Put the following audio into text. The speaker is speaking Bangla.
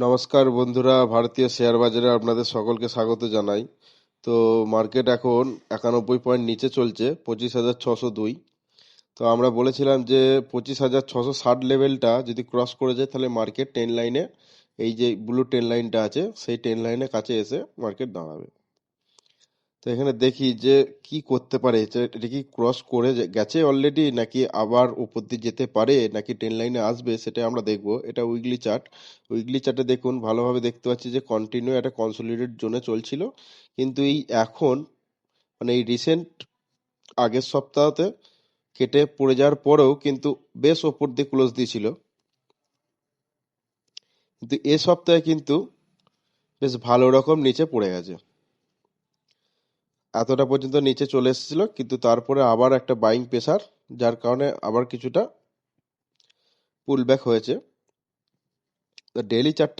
নমস্কার বন্ধুরা, ভারতীয় শেয়ার বাজারে আপনাদের সকলকে স্বাগত জানাই। তো মার্কেট এখন 91 পয়েন্ট নিচে চলছে, 25,602। তো আমরা বলেছিলাম যে 25,660 লেভেলটা যদি ক্রস করে যায় তাহলে মার্কেট টেন লাইনে, এই যে ব্লু টেন লাইনটা আছে সেই টেন লাইনের কাছে এসে মার্কেট দাঁড়াবে। তো এখানে দেখি যে কি করতে পারে, এটা কি ক্রস করে গেছে অলরেডি, নাকি আবার উপর দিয়ে যেতে পারে, নাকি ট্রেন লাইনে আসবে, সেটা আমরা দেখবো। এটা উইকলি চার্ট। উইকলি চার্টে দেখুন, ভালোভাবে দেখতে পাচ্ছি যে কন্টিনিউ একটা কনসোলিডেট জোনে চলছিল, কিন্তু এই এখন মানে এই রিসেন্ট আগের সপ্তাহতে কেটে পড়ে যাওয়ার পরেও কিন্তু বেশ ওপর দিয়ে ক্লোজ দিয়েছিল, কিন্তু এ সপ্তাহে কিন্তু বেশ ভালো রকম নিচে পড়ে গেছে। এতটা পর্যন্ত নিচে চলে এসেছিল, কিন্তু তারপরে আবার একটা বাইং প্রেসার, যার কারণে আবার কিছুটা পুল ব্যাক হয়েছে। Daily chart